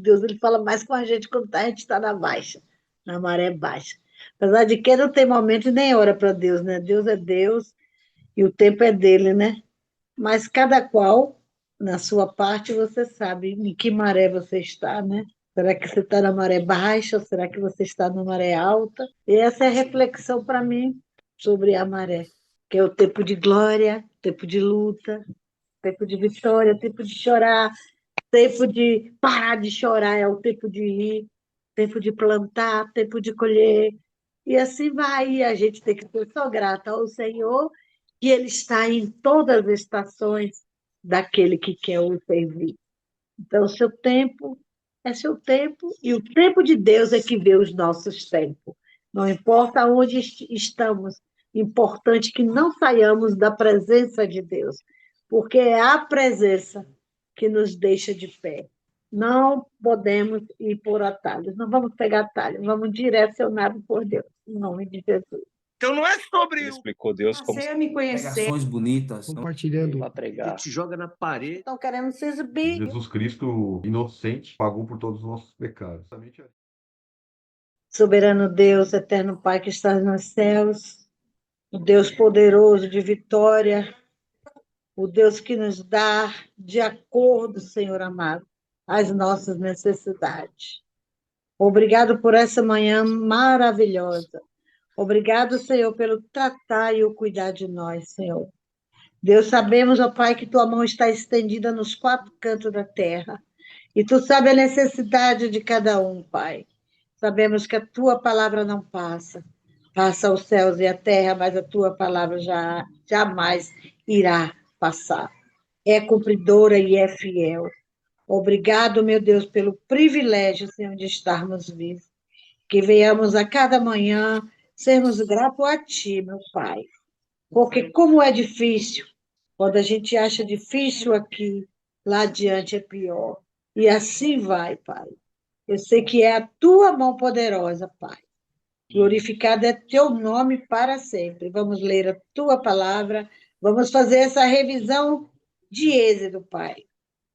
Deus ele fala mais com a gente quando a gente está na baixa, na maré baixa. Apesar de que não tem momento e nem hora para Deus, né? Deus é Deus e o tempo é dele, né? Mas cada qual, na sua parte, você sabe em que maré você está, né? Será que você está na maré baixa ou será que você está na maré alta? E essa é a reflexão para mim sobre a maré, que é o tempo de glória, tempo de luta, tempo de vitória, tempo de chorar, tempo de parar de chorar, é o tempo de ir, tempo de plantar, tempo de colher. E assim vai, e a gente tem que ser só grata ao Senhor, que Ele está em todas as estações daquele que quer o servir. Então, o seu tempo é seu tempo, e o tempo de Deus é que vê os nossos tempos. Não importa onde estamos, importante que não saiamos da presença de Deus, porque é a presença que nos deixa de pé. Não podemos ir por atalhos, não vamos pegar atalhos, vamos direcionados por Deus, em nome de Jesus. Então não é sobre Ele explicou Deus como Passei a me conhecer. Pregações bonitas. Compartilhando. para pregar. te joga na parede. Então, queremos ser exibir. Jesus Cristo, inocente, pagou por todos os nossos pecados. Soberano Deus, eterno Pai que estás nos céus, o Deus poderoso de vitória, o Deus que nos dá de acordo, Senhor amado, as nossas necessidades. Obrigado por essa manhã maravilhosa. Obrigado, Senhor, pelo tratar e o cuidar de nós, Senhor. Deus, sabemos, ó Pai, que tua mão está estendida nos quatro cantos da terra. E tu sabes a necessidade de cada um, Pai. Sabemos que a tua palavra não passa. Passa os céus e a terra, mas a tua palavra jamais irá passar. É cumpridora e é fiel. Obrigado, meu Deus, pelo privilégio, Senhor, de estarmos vivos. Que venhamos a cada manhã sermos gratos a Ti, meu Pai. Porque como é difícil, quando a gente acha difícil aqui, lá adiante é pior. E assim vai, Pai. Eu sei que é a Tua mão poderosa, Pai. Glorificado é Teu nome para sempre. Vamos ler a Tua palavra, vamos fazer essa revisão de Êxodo, Pai.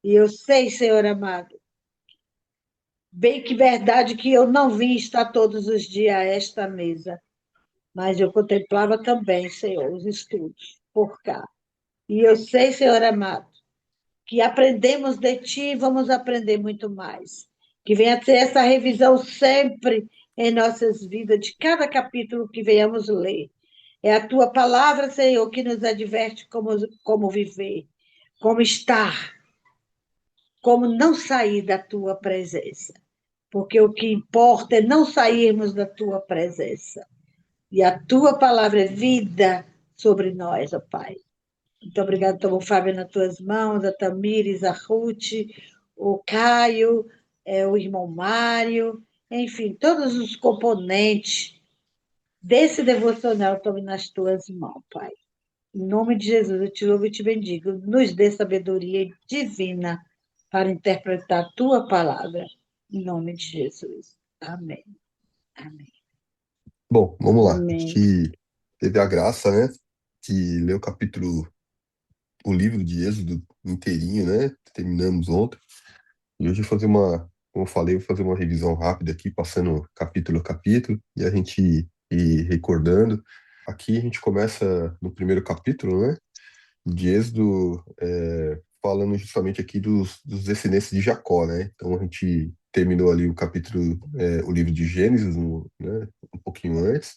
E eu sei, Senhor amado, bem que verdade que eu não vim estar todos os dias a esta mesa, mas eu contemplava também, Senhor, os estudos por cá. E eu sei, Senhor amado, que aprendemos de Ti e vamos aprender muito mais. Que venha ter essa revisão sempre em nossas vidas, de cada capítulo que venhamos ler. É a Tua palavra, Senhor, que nos adverte como viver, como estar, como não sair da Tua presença. Porque o que importa é não sairmos da Tua presença. E a Tua palavra é vida sobre nós, ó Pai. Muito obrigada, tomo o Fábio nas tuas mãos, a Tamires, a Ruth, o Caio, o irmão Mário, enfim, todos os componentes desse devocional tomo nas tuas mãos, Pai. Em nome de Jesus, eu te louvo e te bendigo. Nos dê sabedoria divina para interpretar a tua palavra. Em nome de Jesus. Amém. Amém. Bom, vamos lá. A Amém. gente teve a graça, né, de ler o livro de Êxodo inteirinho, né? Terminamos ontem. E hoje eu vou fazer como eu falei, vou fazer uma revisão rápida aqui, passando capítulo a capítulo, e a gente ir recordando. Aqui a gente começa no primeiro capítulo, né? De Êxodo, falando justamente aqui dos descendentes de Jacó, né? Então a gente terminou ali o capítulo, o livro de Gênesis, né? Um pouquinho antes,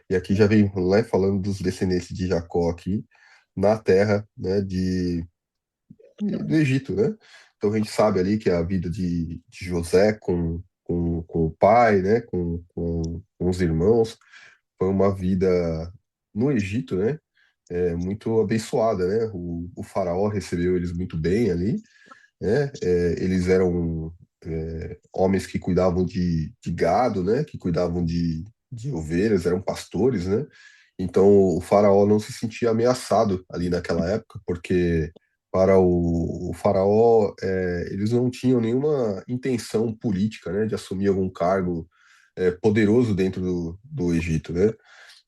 e aqui já vem lá falando dos descendentes de Jacó aqui, na terra, né, do Egito, né? Então a gente sabe ali que a vida de José com o pai, né, com os irmãos, foi uma vida no Egito, né? Muito abençoada, né? O faraó recebeu eles muito bem ali, né? Eles eram homens que cuidavam de gado, né? Que cuidavam de ovelhas, eram pastores, né? Então o faraó não se sentia ameaçado ali naquela época, porque para o faraó eles não tinham nenhuma intenção política, né? De assumir algum cargo poderoso dentro do Egito, né?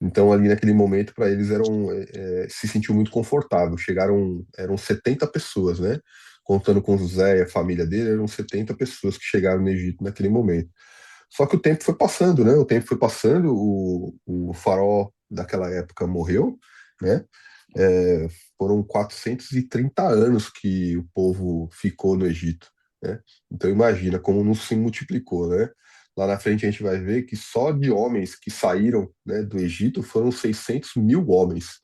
Então, ali naquele momento, para eles se sentiu muito confortável. Eram 70 pessoas, né? contando com José e a família dele, eram 70 pessoas que chegaram no Egito naquele momento. Só que o tempo foi passando, né? O tempo foi passando, o faraó daquela época morreu, né? É, foram 430 anos que o povo ficou no Egito, né? Então imagina como não se multiplicou, né? Lá na frente a gente vai ver que só de homens que saíram, né, do Egito foram 600 mil homens,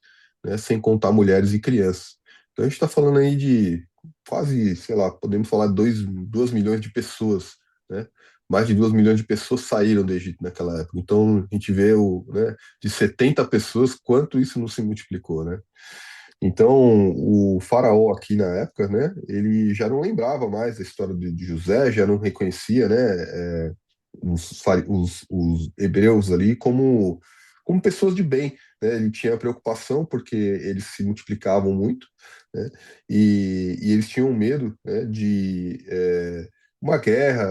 né? Sem contar mulheres e crianças. Então a gente está falando aí de quase, sei lá, podemos falar 2 milhões de pessoas, né? Mais de 2 milhões de pessoas saíram do Egito naquela época. Então a gente vê né, de 70 pessoas, quanto isso não se multiplicou, né? Então, o faraó aqui na época, né, ele já não lembrava mais da história de José, já não reconhecia, né, os hebreus ali como pessoas de bem, né? Ele tinha preocupação porque eles se multiplicavam muito, né, e eles tinham medo, né, de uma guerra,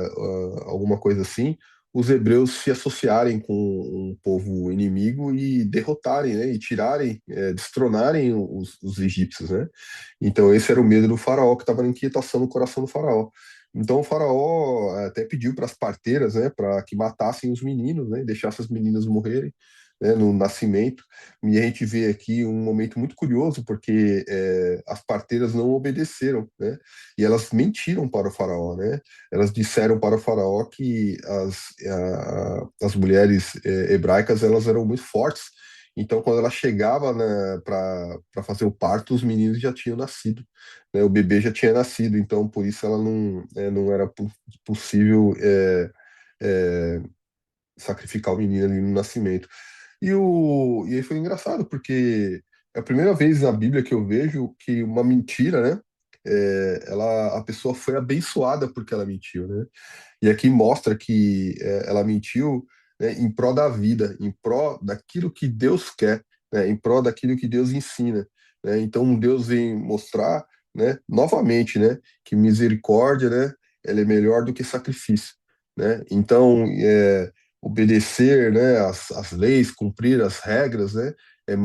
alguma coisa assim, os hebreus se associarem com um povo inimigo e derrotarem, né, e tirarem, destronarem os egípcios, né? Então esse era o medo do faraó, que estava na inquietação no coração do faraó. Então o faraó até pediu para as parteiras, né, para que matassem os meninos, né, e deixassem as meninas morrerem, né, no nascimento. E a gente vê aqui um momento muito curioso, porque as parteiras não obedeceram, né, e elas mentiram para o faraó, né? Elas disseram para o faraó que as mulheres hebraicas elas eram muito fortes. Então, quando ela chegava para fazer o parto, os meninos já tinham nascido, né? O bebê já tinha nascido. Então, por isso ela não era possível é, sacrificar o menino ali no nascimento. E aí foi engraçado, porque é a primeira vez na Bíblia que eu vejo que uma mentira, né? A pessoa foi abençoada porque ela mentiu, né? E aqui mostra que ela mentiu, né, em prol da vida, em prol daquilo que Deus quer, né, em prol daquilo que Deus ensina, né? Então Deus vem mostrar, né, novamente, né, que misericórdia, né, ela é melhor do que sacrifício, né? Então obedecer, né, as leis, cumprir as regras, né, é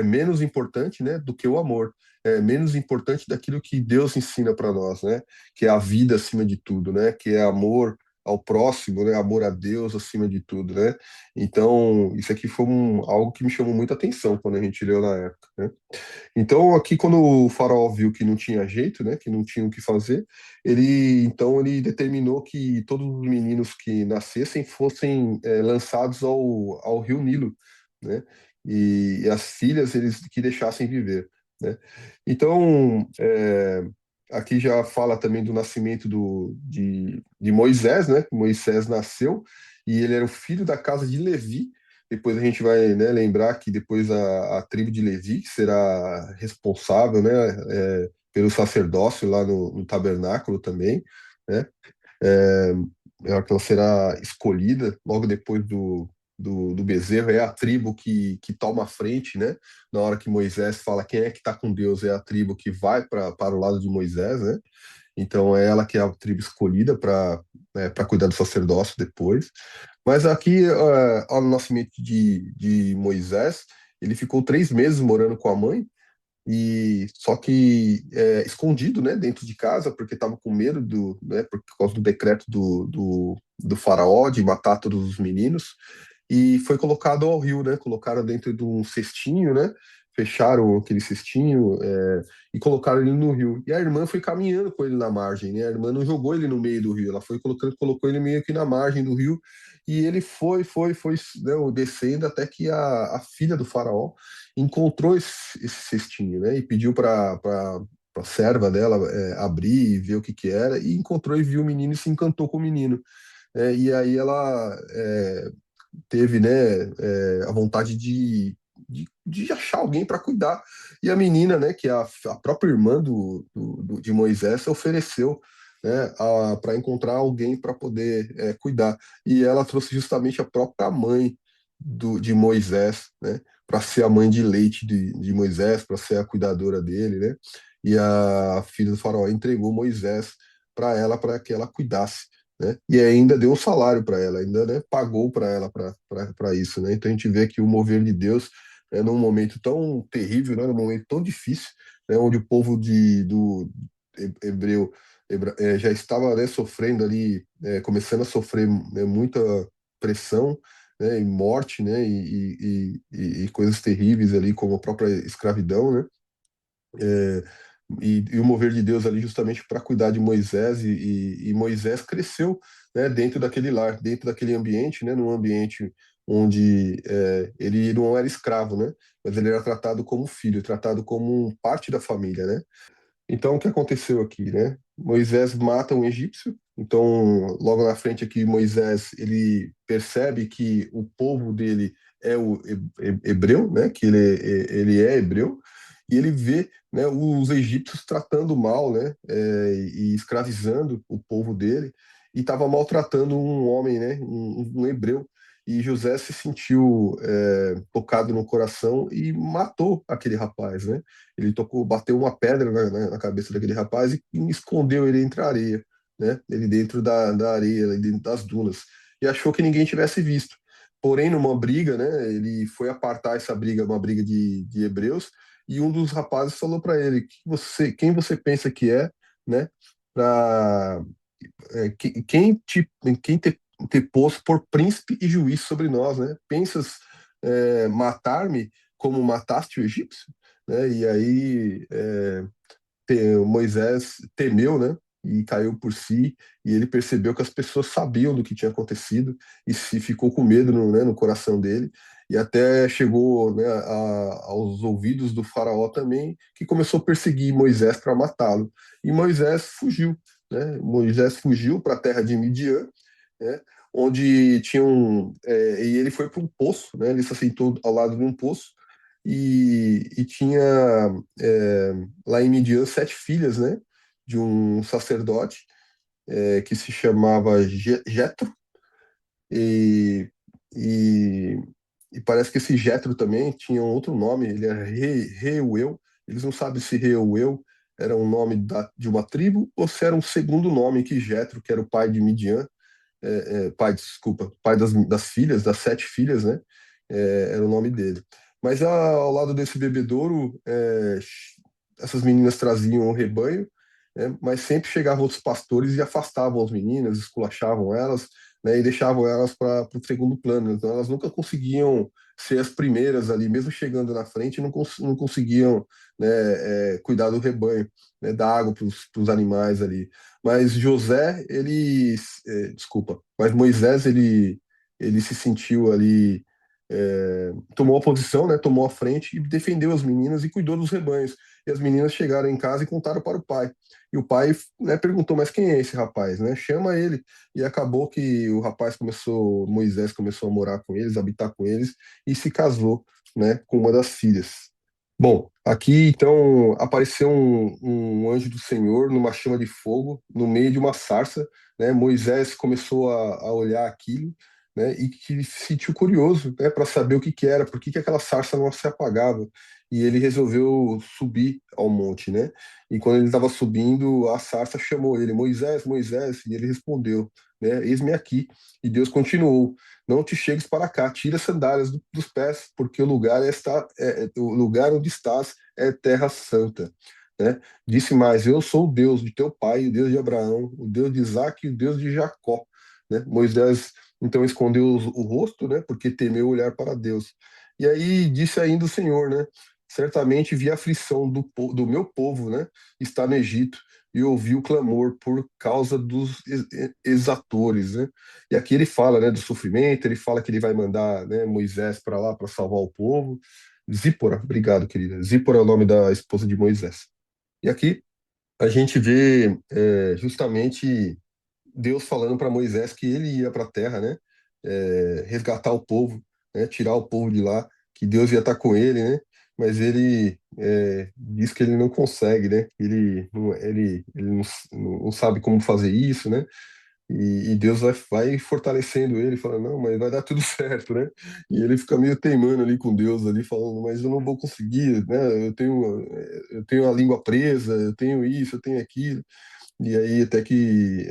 menos importante, né, do que o amor. É menos importante daquilo que Deus ensina para nós, né? Que é a vida acima de tudo, né? Que é amor ao próximo, né? Amor a Deus acima de tudo, né? Então, isso aqui foi algo que me chamou muita atenção quando a gente leu na época, né? Então, aqui quando o faraó viu que não tinha jeito, né? Que não tinha o que fazer, ele determinou que todos os meninos que nascessem fossem lançados ao rio Nilo, né? E as filhas eles que deixassem viver, né? Então, aqui já fala também do nascimento de Moisés, né? Moisés nasceu e ele era o filho da casa de Levi. Depois a gente vai, né, lembrar que depois a tribo de Levi que será responsável, né, pelo sacerdócio lá no tabernáculo também, né? É, ela será escolhida logo depois do bezerro, é a tribo que toma a frente, né? Na hora que Moisés fala quem é que está com Deus, é a tribo que vai para o lado de Moisés, né? Então é ela que é a tribo escolhida para cuidar do sacerdócio depois. Mas aqui, ao nascimento de Moisés, ele ficou 3 meses morando com a mãe, e só que escondido, né, dentro de casa, porque estava com medo né, por causa do decreto do faraó de matar todos os meninos, e foi colocado ao rio, né, colocaram dentro de um cestinho, né, fecharam aquele cestinho e colocaram ele no rio. E a irmã foi caminhando com ele na margem, né, a irmã não jogou ele no meio do rio, ela foi colocou ele meio que na margem do rio, e ele foi, né, descendo até que a filha do faraó encontrou esse cestinho, né? E pediu para serva dela abrir e ver o que que era, e encontrou e viu o menino e se encantou com o menino. E aí ela teve, né, a vontade de achar alguém para cuidar. E a menina, né, que é a própria irmã de Moisés, ofereceu, né, para encontrar alguém para poder cuidar. E ela trouxe justamente a própria mãe de Moisés, né, para ser a mãe de leite de Moisés, para ser a cuidadora dele, né? E a filha do faraó entregou Moisés para ela, para que ela cuidasse, né? E ainda deu um salário para ela, ainda, né, pagou para ela para isso, né? Então a gente vê que o mover de Deus num momento tão terrível, né, num momento tão difícil, né, onde o povo hebreu já estava, né, sofrendo ali, começando a sofrer, né, muita pressão, né, e morte, né, e coisas terríveis ali, como a própria escravidão, né, é, e o mover de Deus ali justamente para cuidar de Moisés, e Moisés cresceu, né, dentro daquele lar, dentro daquele ambiente, né, num ambiente onde ele não era escravo, né, mas ele era tratado como filho, tratado como parte da família, né. Então, o que aconteceu aqui, né? Moisés mata um egípcio. Então, logo na frente aqui, Moisés ele percebe que o povo dele é o hebreu, né? Que ele é hebreu, e ele vê, né, os egípcios tratando mal, né? E escravizando o povo dele, e estava maltratando um homem, né? Um hebreu. E José se sentiu tocado no coração e matou aquele rapaz, né? Ele tocou, bateu uma pedra na cabeça daquele rapaz e escondeu ele entre a areia, né? Ele dentro da areia, ali dentro das dunas. E achou que ninguém tivesse visto. Porém, numa briga, né? Ele foi apartar essa briga, uma briga de hebreus, e um dos rapazes falou para ele: quem você pensa que é, né? Pra, quem te pôs por príncipe e juiz sobre nós, né? Pensas matar-me como mataste o egípcio? Né? E aí Moisés temeu, né? E caiu por si, e ele percebeu que as pessoas sabiam do que tinha acontecido e se ficou com medo no coração dele, e até chegou, né, aos ouvidos do faraó também, que começou a perseguir Moisés para matá-lo. E Moisés fugiu, né? Moisés fugiu para a terra de Midian, né? Onde tinha e ele foi para um poço, né? Ele se assentou ao lado de um poço, e tinha é, lá em Midian 7 filhas, né, de um sacerdote que se chamava Jetro, e, e, e parece que esse Jetro também tinha um outro nome, ele era Reuel. Eles não sabem se Reuel era um nome de uma tribo ou se era um segundo nome que Jetro, que era o pai de Midian, desculpa, pai das filhas, das 7 filhas, né? Era o nome dele. Mas ao lado desse bebedouro, essas meninas traziam o rebanho, né? Mas sempre chegavam outros pastores e afastavam as meninas, esculachavam elas, né? E deixavam elas para o segundo plano. Então elas nunca conseguiam ser as primeiras ali, mesmo chegando na frente, não conseguiam, né, cuidar do rebanho, né, dar água para os animais ali. Mas José, desculpa, mas Moisés, ele se sentiu ali, tomou a posição, né, tomou a frente e defendeu as meninas e cuidou dos rebanhos. E as meninas chegaram em casa e contaram para o pai. E o pai, né, perguntou: mas quem é esse rapaz, né? Chama ele. E acabou que Moisés começou a morar com eles, habitar com eles, e se casou, né, com uma das filhas. Bom, aqui então apareceu um anjo do Senhor numa chama de fogo no meio de uma sarça, né? Moisés começou a olhar aquilo, né? E que se sentiu curioso, né? Para saber o que que era, por que que aquela sarça não se apagava. E ele resolveu subir ao monte, né? E quando ele estava subindo, a sarça chamou ele: Moisés, Moisés, e ele respondeu, né? Eis-me aqui. E Deus continuou: não te chegues para cá, tira as sandálias dos pés, porque o lugar onde estás é terra santa, né? Disse mais: eu sou o Deus de teu pai, o Deus de Abraão, o Deus de Isaque e o Deus de Jacó, né? Moisés então escondeu o rosto, né? Porque temeu olhar para Deus. E aí disse ainda o Senhor, né? Certamente vi a aflição do meu povo, né? Está no Egito, e ouvi o clamor por causa dos exatores, né? E aqui ele fala, né, do sofrimento, ele fala que ele vai mandar, né, Moisés para lá para salvar o povo. Zípora, obrigado, querida. Zípora é o nome da esposa de Moisés. E aqui a gente vê justamente Deus falando para Moisés que ele ia para a terra, né, resgatar o povo, né, tirar o povo de lá, que Deus ia estar com ele, né, mas ele diz que ele não consegue, né, ele não sabe como fazer isso, né, e Deus vai fortalecendo ele, falando: não, mas vai dar tudo certo, né? E ele fica meio teimando ali com Deus, ali, falando: mas eu não vou conseguir, né? Eu tenho a língua presa, eu tenho isso, eu tenho aquilo. E aí até que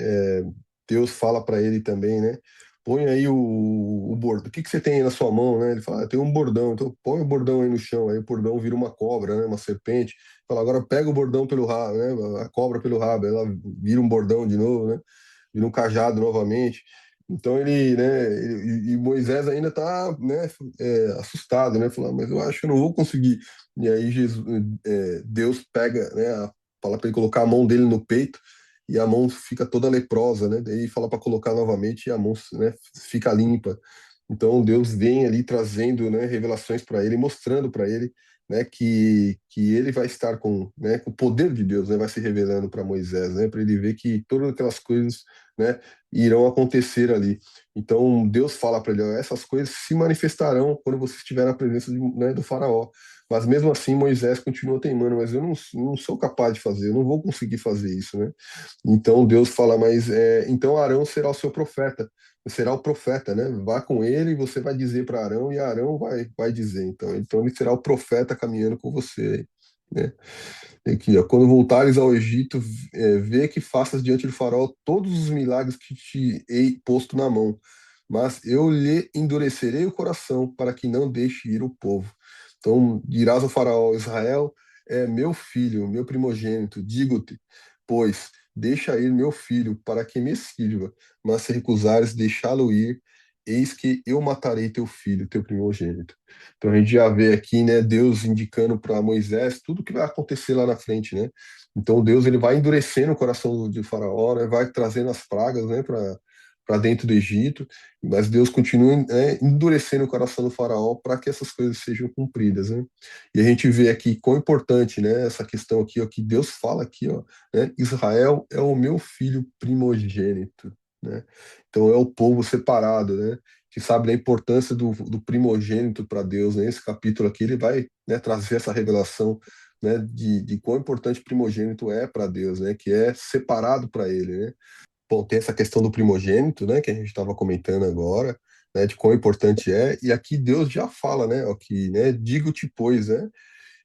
Deus fala para ele também, né? põe aí o bordão. O que que você tem aí na sua mão, né? Ele fala, tem um bordão, então põe o bordão aí no chão. Aí o bordão vira uma cobra, né? Uma serpente. Fala, agora pega o bordão pelo rabo, né? A cobra pelo rabo. Ela vira um bordão de novo, né? Vira um cajado novamente. Então ele, né? E Moisés ainda tá, né? Assustado, né? Falando, mas eu acho que eu não vou conseguir. E aí Deus pega, né? Fala para ele colocar a mão dele no peito e a mão fica toda leprosa, né? Daí fala para colocar novamente e a mão, né, fica limpa. Então Deus vem ali trazendo, né, revelações para ele, mostrando para ele, né, que ele vai estar com, né, com o poder de Deus, né, vai se revelando para Moisés, né, para ele ver que todas aquelas coisas, né, irão acontecer ali. Então Deus fala para ele, ó, essas coisas se manifestarão quando você estiver na presença de, né, do faraó. Mas mesmo assim Moisés continua teimando, mas eu não sou capaz de fazer, eu não vou conseguir fazer isso, né? Então Deus fala, mas então Arão será o seu profeta, será o profeta, né? Vá com ele e você vai dizer para Arão e Arão vai dizer. Então ele será o profeta caminhando com você, né? Aqui, ó, quando voltares ao Egito, vê que faças diante do faraó todos os milagres que te hei posto na mão. Mas eu lhe endurecerei o coração para que não deixe ir o povo. Então dirás ao faraó: Israel é meu filho, meu primogênito. Digo-te, pois, deixa ir meu filho para que me sirva. Mas se recusares deixá-lo ir, eis que eu matarei teu filho, teu primogênito. Então a gente já vê aqui, né, Deus indicando para Moisés tudo que vai acontecer lá na frente, né? Então Deus ele vai endurecendo o coração de Faraó, né, vai trazendo as pragas, né, para dentro do Egito, mas Deus continua, né, endurecendo o coração do Faraó para que essas coisas sejam cumpridas, né? E a gente vê aqui quão importante, né, essa questão aqui, ó, que Deus fala aqui, ó, né, Israel é o meu filho primogênito, né? Então é o povo separado, né? Que sabe da importância do primogênito para Deus, né? Esse capítulo aqui ele vai, né, trazer essa revelação, né, de quão importante o primogênito é para Deus, né? Que é separado para Ele, né? Bom, tem essa questão do primogênito, né? Que a gente estava comentando agora, né? De quão importante é. E aqui Deus já fala, né? Aqui, né? Digo-te, pois, né?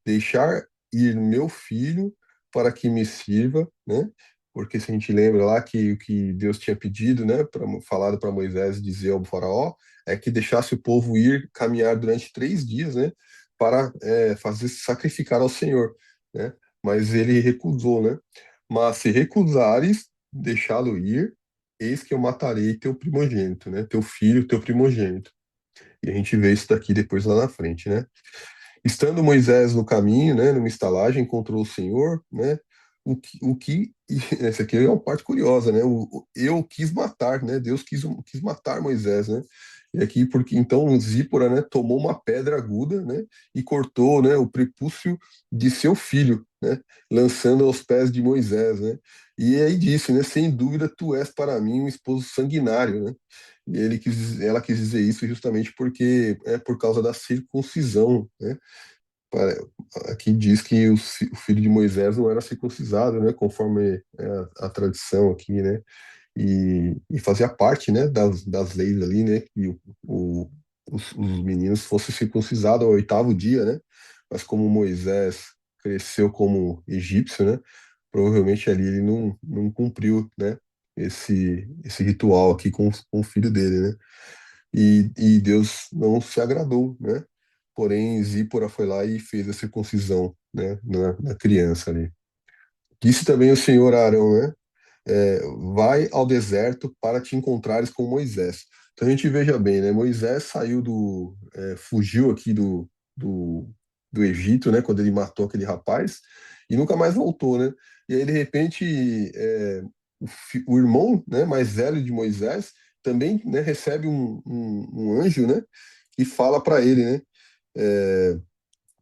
Deixar ir meu filho para que me sirva, né? Porque se a gente lembra lá que o que Deus tinha pedido, né, falado para Moisés dizer ao faraó, é que deixasse o povo ir caminhar durante 3 dias, né, para fazer sacrificar ao Senhor, né? Mas ele recusou, né? Mas se recusares deixá-lo ir, eis que eu matarei teu primogênito, né? Teu filho, teu primogênito. E a gente vê isso daqui depois lá na frente, né? Estando Moisés no caminho, né, numa estalagem, encontrou o Senhor, né, e essa aqui é uma parte curiosa, né, eu quis matar, né, Deus quis matar Moisés, né, e aqui porque então Zípora, né, tomou uma pedra aguda, né, e cortou, né, o prepúcio de seu filho, né, lançando aos pés de Moisés, né, e aí disse, né, sem dúvida tu és para mim um esposo sanguinário, né, e ela quis dizer isso justamente porque é por causa da circuncisão, né? Pare- Aqui diz que o filho de Moisés não era circuncisado, né? Conforme a tradição aqui, né? E fazia parte, né? Das leis ali, né? Que o- os meninos fossem circuncidados ao 8º dia, né? Mas como Moisés cresceu como egípcio, né? Provavelmente ali ele não cumpriu, né? Esse ritual aqui com o filho dele, né? E Deus não se agradou, né? Porém, Zípora foi lá e fez a circuncisão, né, na criança ali. Disse também o Senhor a Arão, né? Vai ao deserto para te encontrares com Moisés. Então a gente veja bem, né? Moisés saiu fugiu aqui do Egito, né? Quando ele matou aquele rapaz e nunca mais voltou, né? E aí de repente o irmão, né, mais velho de Moisés também, né, recebe um anjo, né? E fala para ele, né? é,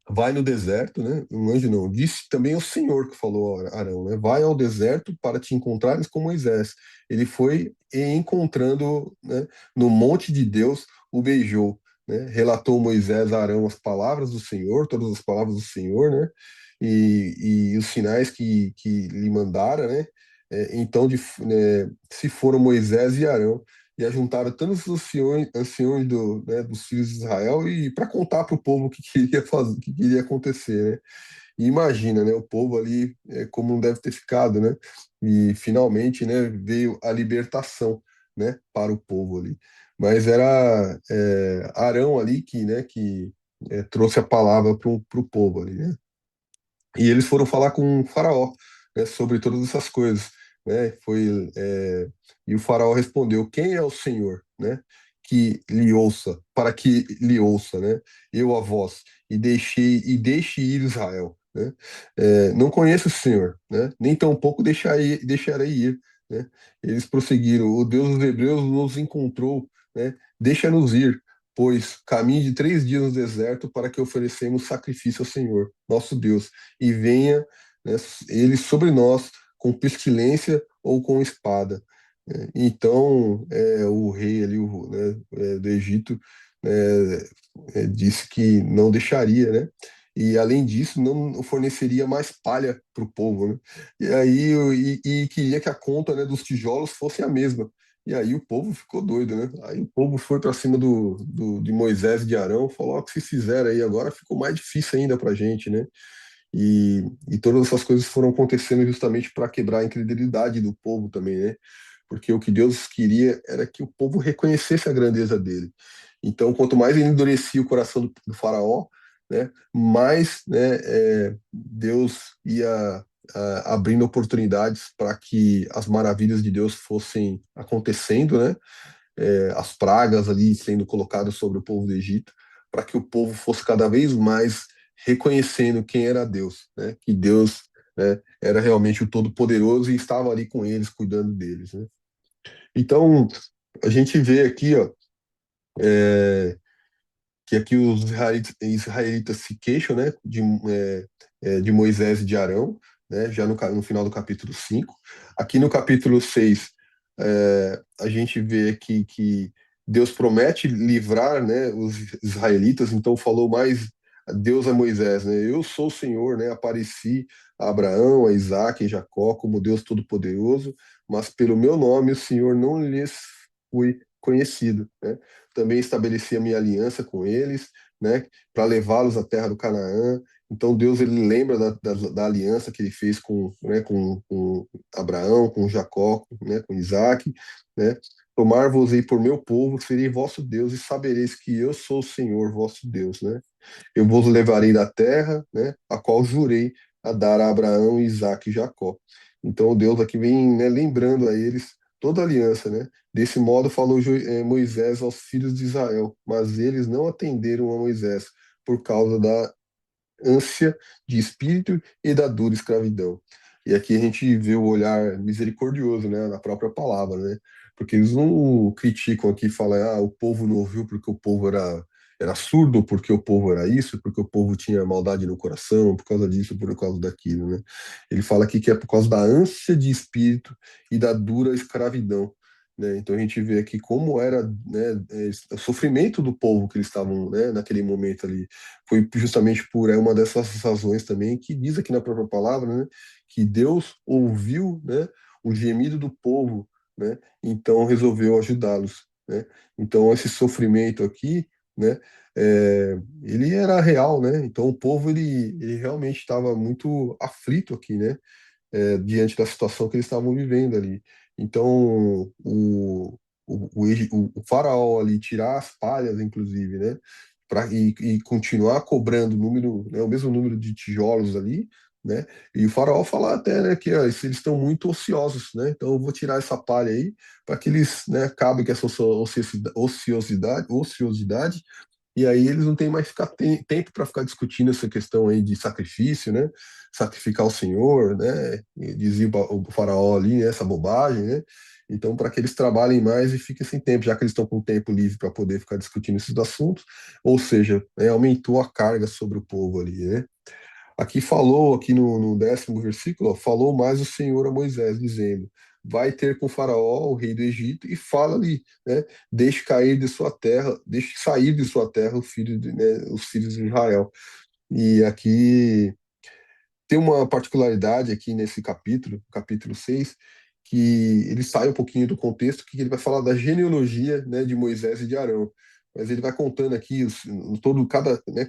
Vai no deserto, né? Um anjo não, disse também o Senhor que falou a Arão, né? Vai ao deserto para te encontrares com Moisés. Ele foi e encontrando, né, no monte de Deus, o beijou, né? Relatou Moisés a Arão as palavras do Senhor, todas as palavras do Senhor, né? E os sinais que lhe mandara, né? Então, se foram Moisés e Arão e ajuntaram tantos anciões dos filhos de Israel e para contar para o povo o que queria fazer, o que queria acontecer, né? E imagina, né, o povo ali como não deve ter ficado, né? E finalmente, né, veio a libertação, né, para o povo ali. Mas era Arão ali que trouxe a palavra para o povo ali, né? E eles foram falar com o faraó, né, sobre todas essas coisas, né? E o faraó respondeu: Quem é o Senhor, né? Que lhe ouça, para que lhe ouça, né? Eu a vós deixe ir Israel, né? Não conheço o Senhor, né? Nem tampouco deixarei ir, né? Eles prosseguiram: O Deus dos Hebreus nos encontrou, né? Deixa-nos ir, pois caminho de 3 dias no deserto para que oferecemos sacrifício ao Senhor, nosso Deus, e venha, né, ele sobre nós com pestilência ou com espada. Então, o rei ali, do Egito, disse que não deixaria, né? E além disso, não forneceria mais palha para o povo, né? E aí e queria que a conta, né, dos tijolos fosse a mesma. E aí o povo ficou doido, né? Aí o povo foi para cima de Moisés e de Arão, falou: ó, o que vocês fizeram aí agora ficou mais difícil ainda para a gente, né? E todas essas coisas foram acontecendo justamente para quebrar a incredulidade do povo também, né? Porque o que Deus queria era que o povo reconhecesse a grandeza dele. Então, quanto mais ele endurecia o coração do faraó, né, mais, né, Deus ia abrindo oportunidades para que as maravilhas de Deus fossem acontecendo, né? As pragas ali sendo colocadas sobre o povo do Egito, para que o povo fosse cada vez mais reconhecendo quem era Deus, né? Que Deus, né, era realmente o Todo-Poderoso e estava ali com eles, cuidando deles, né? Então, a gente vê aqui, ó, que aqui os israelitas se queixam, né, de Moisés e de Arão, né, já no final do capítulo 5. Aqui no capítulo 6, a gente vê aqui que Deus promete livrar, né, os israelitas, então falou mais Deus a Moisés, né, eu sou o Senhor, né, apareci a Abraão, a Isaac e Jacó como Deus Todo-Poderoso, mas pelo meu nome o Senhor não lhes fui conhecido, né? Também estabeleci a minha aliança com eles, né, para levá-los à terra do Canaã. Então Deus ele lembra da aliança que ele fez com Abraão, com Jacó, né, com Isaac, né? Tomar-vos-ei por meu povo, serei vosso Deus e sabereis que eu sou o Senhor vosso Deus, né? Eu vos levarei da terra, né, a qual jurei a dar a Abraão, Isaac e Jacó. Então Deus aqui vem, né, lembrando a eles toda a aliança, né? Desse modo falou Moisés aos filhos de Israel, mas eles não atenderam a Moisés por causa da ânsia de espírito e da dura escravidão. E aqui a gente vê o olhar misericordioso, né, na própria palavra, né? Porque eles não criticam aqui, falam, o povo não ouviu porque o povo era surdo, porque o povo era isso, porque o povo tinha maldade no coração, por causa disso, por causa daquilo, né? Ele fala aqui que é por causa da ânsia de espírito e da dura escravidão, né? Então a gente vê aqui como era, né, o sofrimento do povo que eles estavam, né, naquele momento ali. Foi justamente por uma dessas razões também que diz aqui na própria palavra, né, que Deus ouviu, né, o gemido do povo, né, então resolveu ajudá-los, né. Então esse sofrimento aqui, né, ele era real, né. Então o povo ele realmente estava muito aflito aqui, né, diante da situação que eles estavam vivendo ali. Então, o faraó ali tirar as palhas, inclusive, né, e continuar cobrando o número, né, o mesmo número de tijolos ali, né, e o faraó falar até, né, que ó, eles estão muito ociosos, né, então eu vou tirar essa palha aí para que eles, né, acabem com essa ociosidade, e aí eles não têm mais tempo para ficar discutindo essa questão aí de sacrifício, né? Sacrificar o Senhor, né? E dizia o faraó ali, né, essa bobagem, né? Então, para que eles trabalhem mais e fiquem sem tempo, já que eles estão com tempo livre para poder ficar discutindo esses assuntos, ou seja, aumentou a carga sobre o povo ali, né? Aqui falou, aqui no 10º versículo, ó, falou mais o Senhor a Moisés, dizendo: Vai ter com Faraó, o rei do Egito, e fala-lhe, né? Deixe cair de sua terra, deixe sair de sua terra os filhos de Israel. E aqui tem uma particularidade aqui nesse capítulo 6, que ele sai um pouquinho do contexto, que ele vai falar da genealogia, né, de Moisés e de Arão. Mas ele vai contando aqui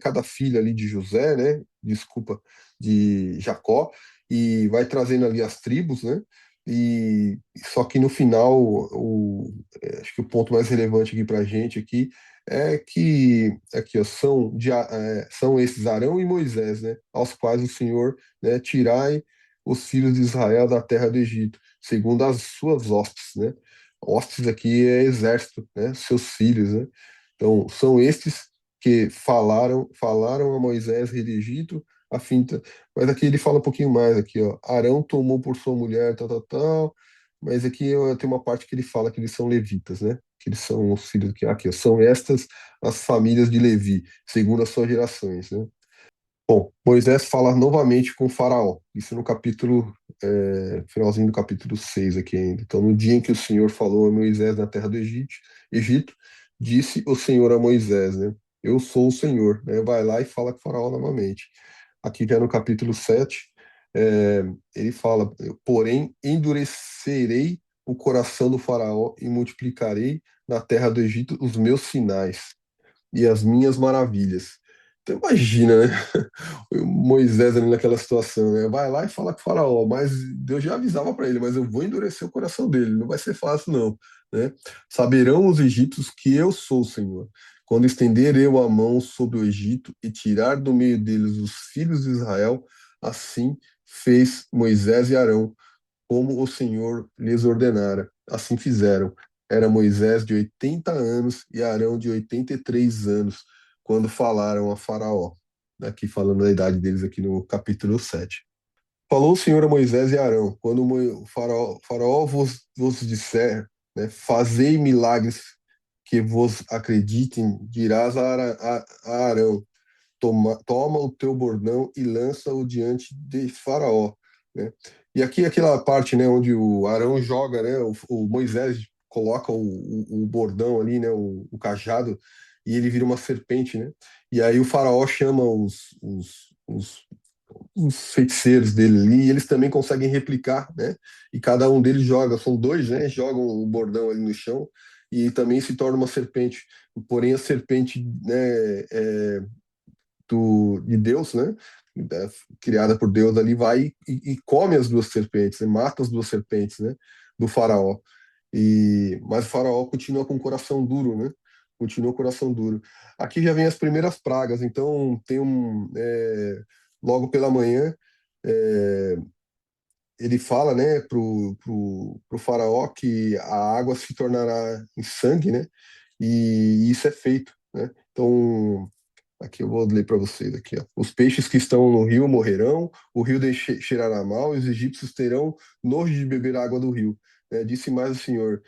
cada filha ali de José, né, desculpa, de Jacó, e vai trazendo ali as tribos, né, E só que no final, acho que o ponto mais relevante aqui para a gente aqui é que aqui, ó, são esses Arão e Moisés, né, aos quais o Senhor, né, tirai os filhos de Israel da terra do Egito, segundo as suas hostes, né? Hostes aqui é exército, né? Seus filhos, né? Então, são estes que falaram a Moisés rei do Egito, a fim de... Mas aqui ele fala um pouquinho mais aqui, ó. Arão tomou por sua mulher, tal, tal, tal. Mas aqui ó, tem uma parte que ele fala que eles são levitas, né? Que eles são os filhos que aqui, ó, são estas as famílias de Levi, segundo as suas gerações, né? Bom, Moisés fala novamente com Faraó, isso no capítulo, finalzinho do capítulo 6 aqui ainda. Então, no dia em que o Senhor falou a Moisés na terra do Egito, disse o Senhor a Moisés, né? Eu sou o Senhor, né? Vai lá e fala com Faraó novamente. Aqui já no capítulo 7, é, ele fala, porém, endurecerei o coração do Faraó e multiplicarei na terra do Egito os meus sinais e as minhas maravilhas. Então imagina, né? O Moisés ali naquela situação, né? Vai lá e fala com o faraó, mas Deus já avisava para ele, mas eu vou endurecer o coração dele, não vai ser fácil não, né? Saberão os egípcios que eu sou o Senhor, quando estender eu a mão sobre o Egito e tirar do meio deles os filhos de Israel, assim fez Moisés e Arão, como o Senhor lhes ordenara. Assim fizeram. Era Moisés de 80 anos e Arão de 83 anos, quando falaram a Faraó. Aqui falando da idade deles aqui no capítulo 7. Falou o Senhor a Moisés e Arão, quando o faraó vos disser, né, fazei milagres que vos acreditem, dirás a Arão, toma o teu bordão e lança-o diante de Faraó, né? E aqui aquela parte, né, onde o Arão joga, né, o Moisés coloca o bordão ali, né, o cajado, e ele vira uma serpente, né? E aí o Faraó chama os feiticeiros dele ali, e eles também conseguem replicar, né? E cada um deles joga, são dois, né? Jogam o bordão ali no chão e também se torna uma serpente. Porém, a serpente, né, de Deus, né? Criada por Deus ali, vai e come as duas serpentes, né? Mata as duas serpentes, né? Do faraó. Mas o faraó continua com o coração duro, né? Continua com o coração duro. Aqui já vem as primeiras pragas, então logo pela manhã, é, ele fala, né, pro faraó que a água se tornará em sangue, né? E isso é feito, né? Então aqui eu vou ler para vocês aqui, ó. Os peixes que estão no rio morrerão, o rio cheirará mal, e os egípcios terão nojo de beber a água do rio. Disse mais o Senhor,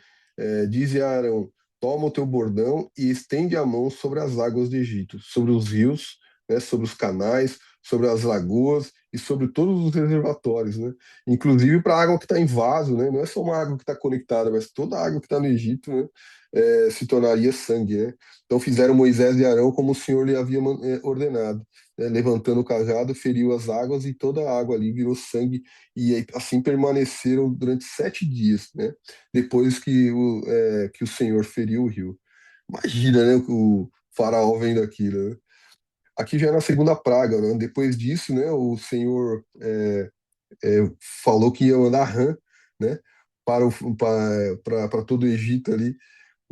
dize a Arão, toma o teu bordão e estende a mão sobre as águas do Egito, sobre os rios, né, sobre os canais, sobre as lagoas e sobre todos os reservatórios, né? Inclusive para a água que está em vaso, né? Não é só uma água que está conectada, mas toda a água que está no Egito, né, se tornaria sangue, né? Então fizeram Moisés e Arão como o Senhor lhe havia ordenado. Levantando o cajado, feriu as águas e toda a água ali virou sangue. E assim permaneceram durante 7 dias, né? Depois que o Senhor feriu o rio. Imagina, né? O faraó vendo aquilo, né? Aqui já era a segunda praga, né? Depois disso, né? O Senhor falou que ia mandar rã, né? Para todo o Egito ali.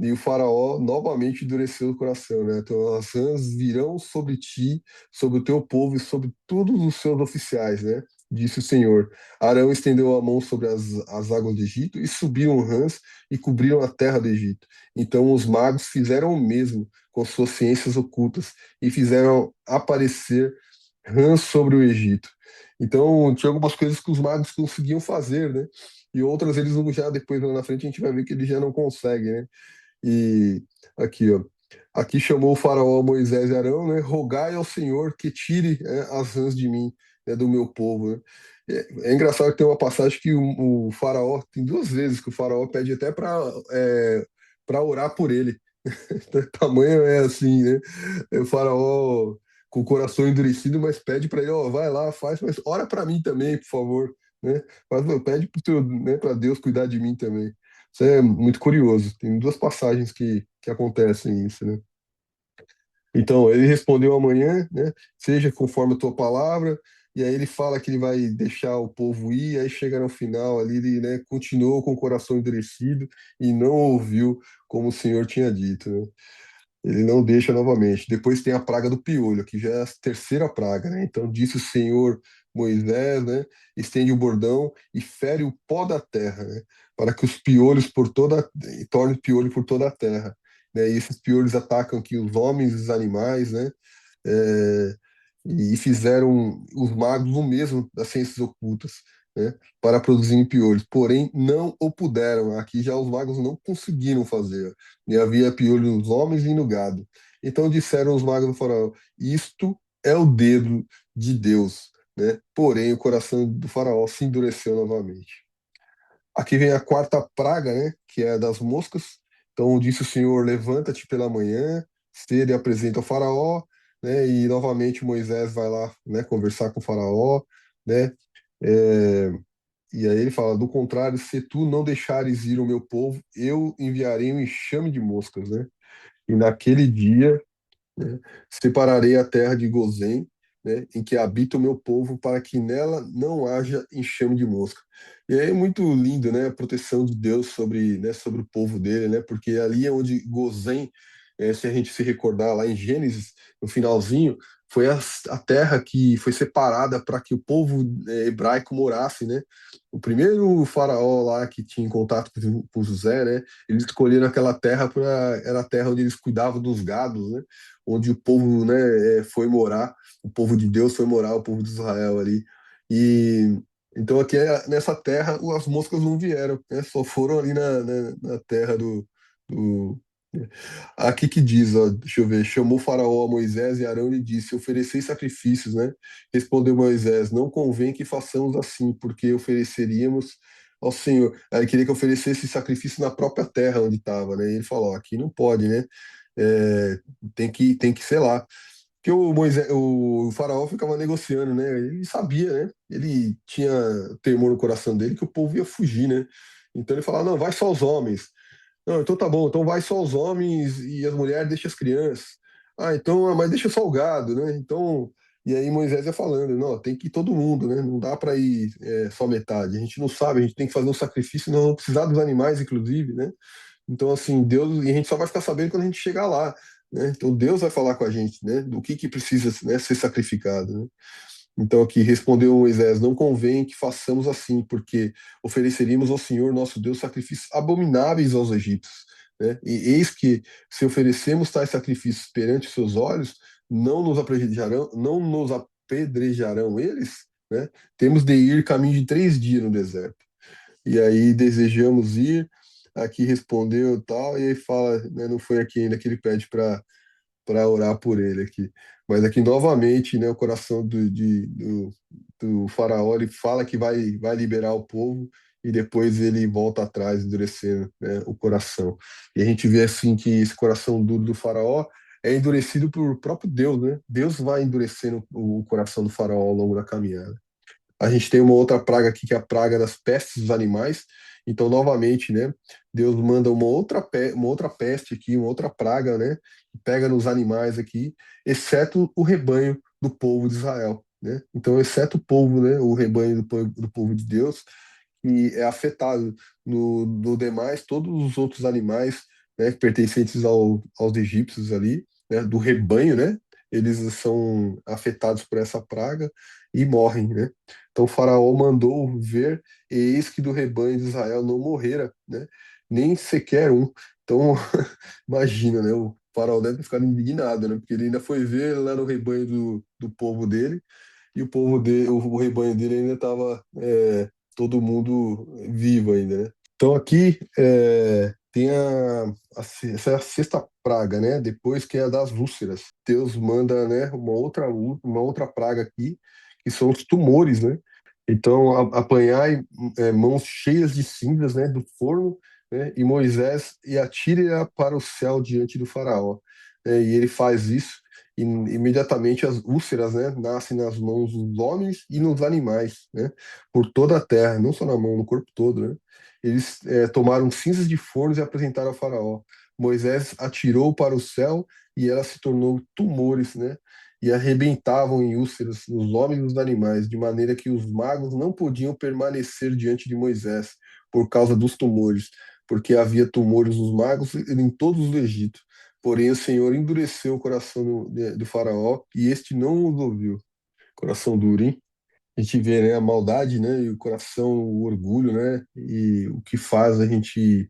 E o faraó novamente endureceu o coração, né? Então as rãs virão sobre ti, sobre o teu povo e sobre todos os seus oficiais, né? Disse o Senhor. Arão estendeu a mão sobre as águas do Egito e subiram rãs e cobriram a terra do Egito. Então os magos fizeram o mesmo com suas ciências ocultas e fizeram aparecer rãs sobre o Egito. Então tinha algumas coisas que os magos conseguiam fazer, né? E outras eles vão já depois lá na frente a gente vai ver que eles já não conseguem, né? E aqui, ó. Aqui chamou o faraó Moisés e Arão, né? Rogai ao Senhor que tire, as rãs de mim, né, do meu povo, né? É engraçado que tem uma passagem que o faraó, tem duas vezes que o faraó pede até para orar por ele. Tamanho é assim, né? O faraó com o coração endurecido, mas pede para ele, ó, vai lá, faz, mas ora para mim também, por favor, né? Pede para Deus cuidar de mim também. Isso é muito curioso. Tem duas passagens que acontecem isso, né? Então, ele respondeu amanhã, né? Seja conforme a tua palavra, e aí ele fala que ele vai deixar o povo ir, aí chega no final ali, ele, né, continuou com o coração endurecido e não ouviu como o Senhor tinha dito, né? Ele não deixa novamente. Depois tem a praga do piolho, que já é a terceira praga, né? Então disse o Senhor Moisés, né? Estende o bordão e fere o pó da terra, né? Para que os piolhos por toda e torne piolho por toda a terra, né? E esses piolhos atacam aqui os homens e os animais, né? É, e fizeram os magos o mesmo das ciências ocultas, né? Para produzirem piolhos. Porém, não o puderam. Aqui já os magos não conseguiram fazer. E havia piolho nos homens e no gado. Então disseram os magos do faraó: isto é o dedo de Deus, né? Porém, o coração do faraó se endureceu novamente. Aqui vem a quarta praga, né? Que é a das moscas. Então disse o Senhor: levanta-te pela manhã, cedo e apresenta ao faraó, né? E novamente Moisés vai lá, né? Conversar com o faraó, né? É, e aí ele fala: do contrário, se tu não deixares ir o meu povo, eu enviarei um enxame de moscas, né? E naquele dia, né, separarei a terra de Gozém, né, em que habita o meu povo, para que nela não haja enxame de mosca. E aí é muito lindo, né, a proteção de Deus sobre, né, sobre o povo dele, né, porque ali é onde Gozém, se a gente se recordar lá em Gênesis, no finalzinho, foi a terra que foi separada para que o povo hebraico morasse, né? O primeiro faraó lá que tinha contato com José, né? Eles escolheram aquela terra para era a terra onde eles cuidavam dos gados, né? Onde o povo, né, foi morar, o povo de Deus foi morar, o povo de Israel ali. E então aqui nessa terra as moscas não vieram, né? Só foram ali na terra do... Aqui que diz, ó, deixa eu ver, chamou Faraó a Moisés e Arão e disse: ofereceis sacrifícios, né? Respondeu Moisés: não convém que façamos assim, porque ofereceríamos ao Senhor. Aí ele queria que oferecesse sacrifício na própria terra onde estava, né? E ele falou: aqui não pode, né? É, tem que ser lá. Porque o faraó ficava negociando, né? Ele sabia, né? Ele tinha temor no coração dele que o povo ia fugir, né? Então ele falava: não, vai só os homens. Não, então tá bom, então vai só os homens e as mulheres deixa as crianças. Ah, então, mas deixa só o gado, né? Então, e aí Moisés ia falando: não, tem que ir todo mundo, né? Não dá para ir só metade. A gente não sabe, a gente tem que fazer um sacrifício, não vamos precisar dos animais, inclusive, né? Então, assim, Deus, e a gente só vai ficar sabendo quando a gente chegar lá, né? Então, Deus vai falar com a gente, né? Do que precisa, né, ser sacrificado, né? Então, aqui respondeu Moisés: não convém que façamos assim, porque ofereceríamos ao Senhor nosso Deus sacrifícios abomináveis aos egípcios, né? E eis que, se oferecemos tais sacrifícios perante os seus olhos, não nos apedrejarão eles, né? Temos de ir caminho de 3 dias no deserto. E aí desejamos ir. Aqui respondeu tal, e aí fala, né, não foi aqui ainda que ele pede para orar por ele aqui. Mas aqui novamente, né, o coração do faraó, ele fala que vai liberar o povo e depois ele volta atrás, endurecendo, né, o coração. E a gente vê assim que esse coração duro do faraó é endurecido por próprio Deus, né? Deus vai endurecendo o coração do faraó ao longo da caminhada. A gente tem uma outra praga aqui, que é a praga das pestes dos animais. Então, novamente, né, Deus manda uma outra peste aqui, uma outra praga, né, que pega nos animais aqui, exceto o rebanho do povo de Israel, né? Então, exceto o povo, né, o rebanho do povo de Deus, que é afetado. No demais, todos os outros animais, né, pertencentes aos egípcios ali, né, do rebanho, né, eles são afetados por essa praga e morrem, né? Então o faraó mandou ver, e eis que do rebanho de Israel não morrera, né? Nem sequer um. Então, imagina, né? O faraó deve ter ficado indignado, né? Porque ele ainda foi ver lá no rebanho do povo dele, e o rebanho dele ainda estava todo mundo vivo ainda, né? Então aqui tem essa é a sexta praga, né? Depois que é a das úlceras. Deus manda, né, uma outra praga aqui, que são os tumores, né? Então, apanhai mãos cheias de cinzas, né, do forno, né, e Moisés e atire-a para o céu diante do faraó. E ele faz isso, e imediatamente as úlceras, né, nascem nas mãos dos homens e nos animais, né, por toda a terra, não só na mão, no corpo todo, né. Eles tomaram cinzas de fornos e apresentaram ao faraó. Moisés atirou para o céu e ela se tornou tumores, né, e arrebentavam em úlceras os homens e os animais, de maneira que os magos não podiam permanecer diante de Moisés por causa dos tumores, porque havia tumores nos magos em todos os Egito. Porém, o Senhor endureceu o coração do faraó e este não os ouviu. Coração duro, hein? A gente vê, né, a maldade, né, e o coração, o orgulho, né, e o que faz a gente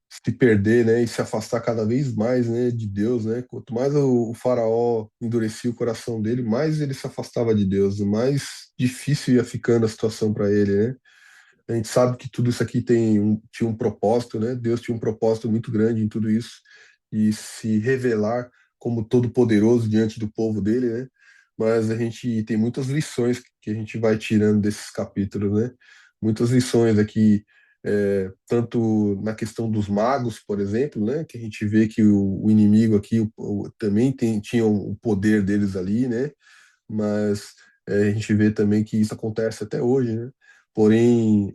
se perder, né, e se afastar cada vez mais, né, de Deus, né? Quanto mais o faraó endurecia o coração dele, mais ele se afastava de Deus, mais difícil ia ficando a situação para ele, né? A gente sabe que tudo isso aqui tinha um propósito, né? Deus tinha um propósito muito grande em tudo isso e se revelar como todo-poderoso diante do povo dele, né? Mas a gente tem muitas lições que a gente vai tirando desses capítulos, né? Muitas lições aqui, tanto na questão dos magos, por exemplo, né? Que a gente vê que o inimigo aqui também tinha o poder deles ali, né? Mas a gente vê também que isso acontece até hoje, né? Porém,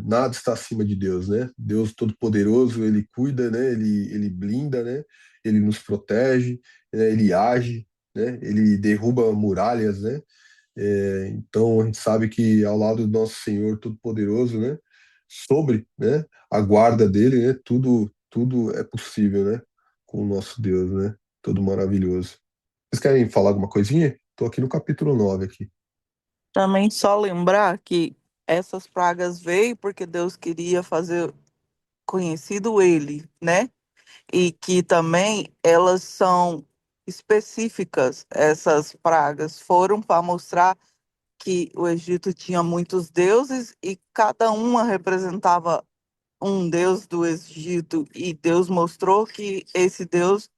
nada está acima de Deus, né? Deus Todo-Poderoso, Ele cuida, né? Ele blinda, né? Ele nos protege, né? Ele age, né? Ele derruba muralhas, né? Então, a gente sabe que ao lado do nosso Senhor Todo-Poderoso, né? Sobre, né? A guarda dele, né? Tudo é possível, né? Com o nosso Deus, né? Todo maravilhoso. Vocês querem falar alguma coisinha? Estou aqui no capítulo 9 aqui. Também só lembrar que essas pragas veio porque Deus queria fazer conhecido ele, né? E que também elas são específicas, essas pragas foram para mostrar que o Egito tinha muitos deuses e cada uma representava um deus do Egito, e Deus mostrou que esse Deus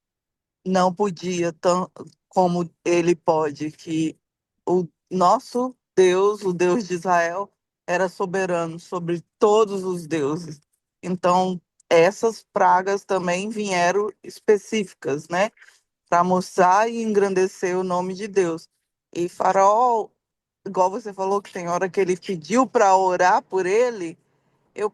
não podia tão como ele pode, que o nosso Deus, o Deus de Israel, era soberano sobre todos os deuses. Então, essas pragas também vieram específicas, né, para mostrar e engrandecer o nome de Deus. E Faraó, igual você falou que tem hora que ele pediu para orar por ele, eu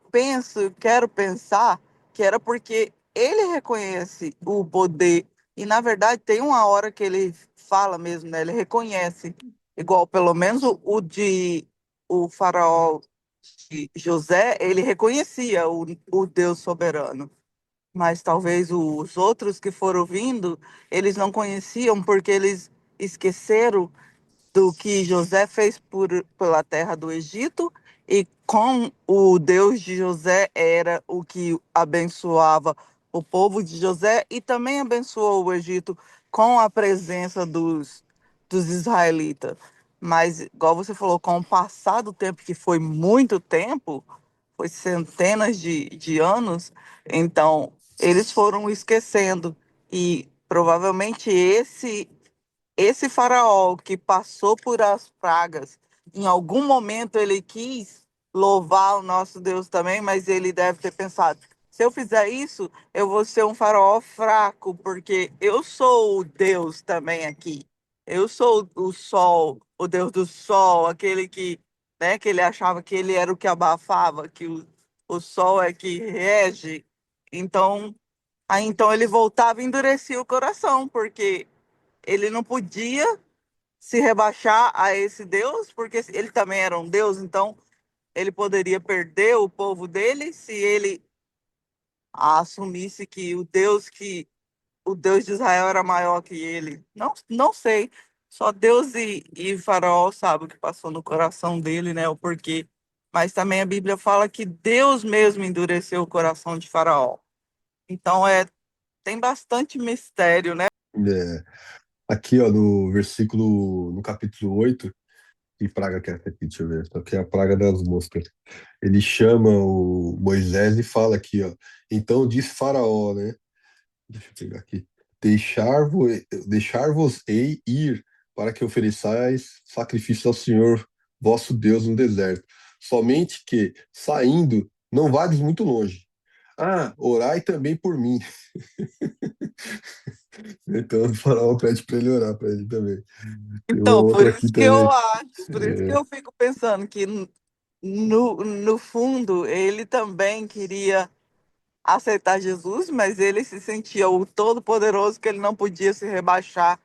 quero pensar que era porque ele reconhece o poder. E, na verdade, tem uma hora que ele fala mesmo, né? Ele reconhece, igual pelo menos o faraó de José, ele reconhecia o Deus soberano. Mas talvez os outros que foram vindo, eles não conheciam porque eles esqueceram do que José fez pela terra do Egito, e com o Deus de José era o que abençoava o povo de José e também abençoou o Egito com a presença dos israelitas. Mas, igual você falou, com o passar do tempo, que foi muito tempo, foi centenas de anos, então eles foram esquecendo. E provavelmente esse faraó que passou por as pragas, em algum momento ele quis louvar o nosso Deus também, mas ele deve ter pensado: se eu fizer isso, eu vou ser um faraó fraco, porque eu sou o Deus também aqui. Eu sou o sol, o Deus do sol, aquele que, né, que ele achava que ele era o que abafava, que o sol é que rege. Então, então ele voltava e endurecia o coração, porque ele não podia se rebaixar a esse Deus, porque ele também era um Deus, então ele poderia perder o povo dele se ele assumisse que o Deus de Israel era maior que ele. Não, não sei. Só Deus e Faraó sabe o que passou no coração dele, né? O porquê. Mas também a Bíblia fala que Deus mesmo endureceu o coração de Faraó. Então tem bastante mistério, né? É, aqui, ó, no capítulo 8, que praga que é essa aqui? Deixa eu ver. Só que é a praga das moscas. Ele chama o Moisés e fala aqui, ó. Então disse Faraó, né? Deixa eu pegar aqui. Deixar-vos-ei ir para que ofereçais sacrifício ao Senhor vosso Deus no deserto. Somente que, saindo, não vades muito longe. Ah, orai também por mim. Então o faraó pede para ele orar para ele também. Tem uma Então, por outra aqui isso que eu também. acho, por isso que eu fico pensando que no fundo ele também queria aceitar Jesus, mas ele se sentia o todo-poderoso que ele não podia se rebaixar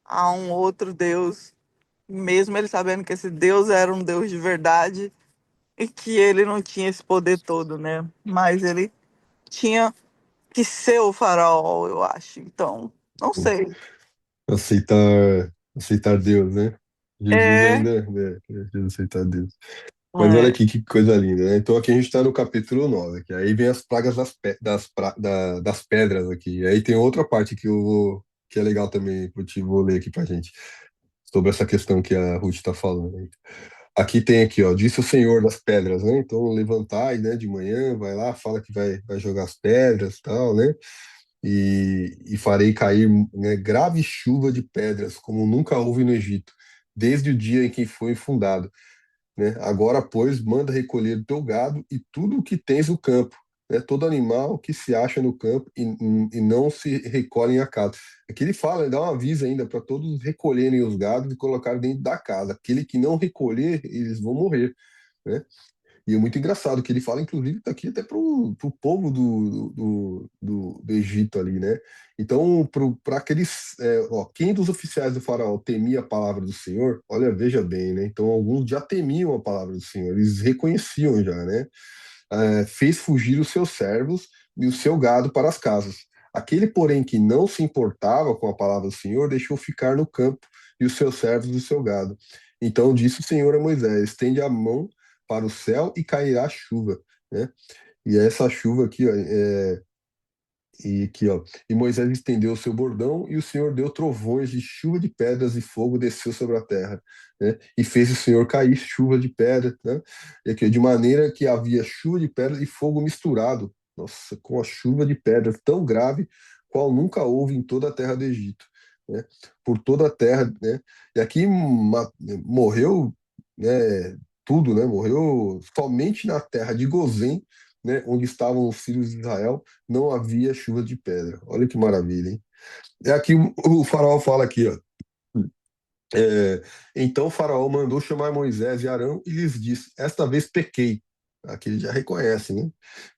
a um outro Deus, mesmo ele sabendo que esse Deus era um Deus de verdade e que ele não tinha esse poder todo, né? Mas ele tinha que ser o faraó, eu acho. Então, não sei. Aceitar Deus, né? Jesus É, ainda, né? Jesus aceitar Deus. Mas olha é, aqui que coisa linda, né? Então aqui a gente está no capítulo 9 que aí vem as pragas das pedras aqui. E aí tem outra parte que é legal também, vou ler aqui pra gente, sobre essa questão que a Ruth está falando, né? Aqui tem aqui, ó, disse o Senhor das pedras, né? Então levantai, né, de manhã, vai lá, fala que vai jogar as pedras, e tal, né? E farei cair, né, grave chuva de pedras, como nunca houve no Egito, desde o dia em que foi fundado, né? Agora, pois, manda recolher o teu gado e tudo o que tens no campo, né? Todo animal que se acha no campo e não se recolhem a casa. Aqui ele fala, ele dá um aviso ainda para todos recolherem os gados e colocar dentro da casa. Aquele que não recolher, eles vão morrer, né? E é muito engraçado que ele fala, inclusive, tá aqui até pro povo do Egito ali, né? Então, para aqueles, ó, quem dos oficiais do faraó temia a palavra do Senhor, olha, veja bem, né? Então, alguns já temiam a palavra do Senhor, eles reconheciam já, né? Fez fugir os seus servos e o seu gado para as casas. Aquele, porém, que não se importava com a palavra do Senhor, deixou ficar no campo e os seus servos e o seu gado. Então disse o Senhor a Moisés: estende a mão para o céu e cairá chuva, né? E essa chuva aqui, ó, e aqui, ó. E Moisés estendeu o seu bordão, e o Senhor deu trovões de chuva de pedras e fogo desceu sobre a terra, né? E fez o Senhor cair chuva de pedra, né? E aqui, de maneira que havia chuva de pedra e fogo misturado, nossa, com a chuva de pedra tão grave, qual nunca houve em toda a terra do Egito, né? Por toda a terra, né? E aqui morreu, né? Tudo, né? Morreu somente na terra de Gozém, né? Onde estavam os filhos de Israel não havia chuva de pedra. Olha que maravilha, hein? É aqui o faraó fala aqui, ó. Então o faraó mandou chamar Moisés e Arão e lhes disse: esta vez pequei. Aqui ele já reconhece, né?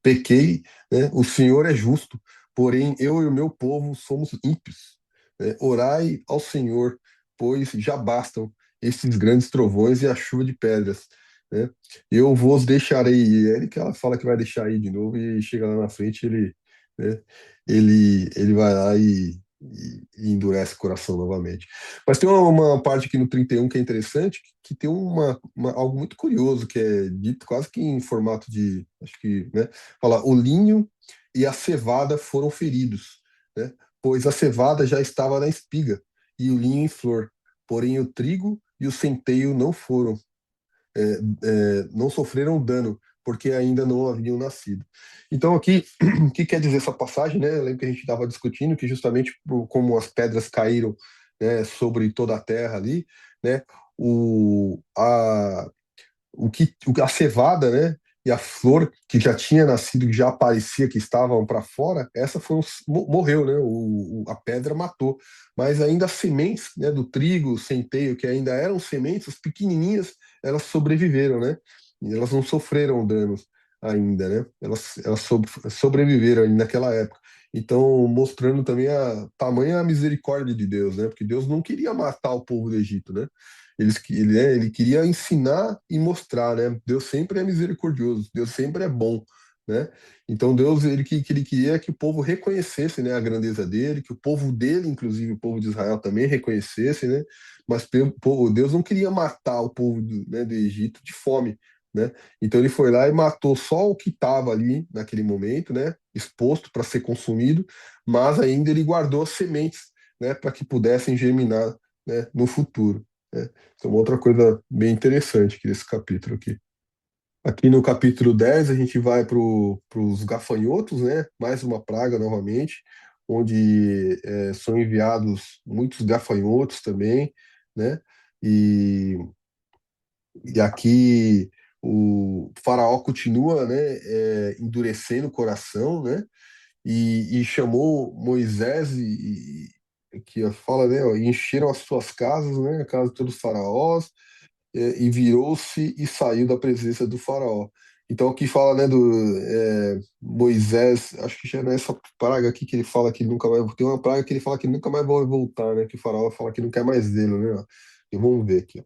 Pequei, né? O Senhor é justo, porém eu e o meu povo somos ímpios, né? Orai ao Senhor, pois já bastam esses grandes trovões e a chuva de pedras, né? Eu vos deixarei. E é ele que ela fala que vai deixar aí de novo e chega lá na frente né? Ele vai lá e endurece o coração novamente. Mas tem uma parte aqui no 31 que é interessante, que tem algo muito curioso, que é dito quase que em formato de, acho que, né, fala, o linho e a cevada foram feridos, né, pois a cevada já estava na espiga e o linho em flor, porém o trigo e o centeio não foram, não sofreram dano, porque ainda não haviam nascido. Então aqui, o que quer dizer essa passagem, né? Eu lembro que a gente estava discutindo que justamente como as pedras caíram, né, sobre toda a terra ali, né? O, a, a cevada, né? E a flor que já tinha nascido, que já aparecia que estavam para fora, essa morreu, né? A pedra matou. Mas ainda as sementes, né, do trigo, centeio, que ainda eram sementes, as pequenininhas, elas sobreviveram, né? E elas não sofreram danos ainda, né? Elas sobreviveram ali naquela época. Então, mostrando também a tamanha misericórdia de Deus, né? Porque Deus não queria matar o povo do Egito, né? Ele queria ensinar e mostrar, né? Deus sempre é misericordioso, Deus sempre é bom, né? Então Deus, que ele queria que o povo reconhecesse, né, a grandeza dele, que o povo dele, inclusive o povo de Israel também reconhecesse, né? Mas Deus não queria matar o povo do Egito de fome, né? Então ele foi lá e matou só o que estava ali naquele momento, né? Exposto para ser consumido, mas ainda ele guardou as sementes, né? Para que pudessem germinar, né, no futuro, né? Isso é uma outra coisa bem interessante aqui nesse capítulo aqui. Aqui no capítulo 10 a gente vai para os gafanhotos, né? Mais uma praga novamente, onde são enviados muitos gafanhotos também, né? E, e aqui o faraó continua, né? Endurecendo o coração, né? E chamou Moisés que fala, né? Ó, e encheram as suas casas, né? A casa de todos os faraós, e virou-se e saiu da presença do faraó. Então aqui fala, né, Moisés, acho que já nessa praga aqui que ele fala que ele nunca vai, tem uma praga que ele fala que nunca mais vai voltar, né, que o faraó fala que não quer mais vê-lo, né, ó. E vamos ver aqui, ó.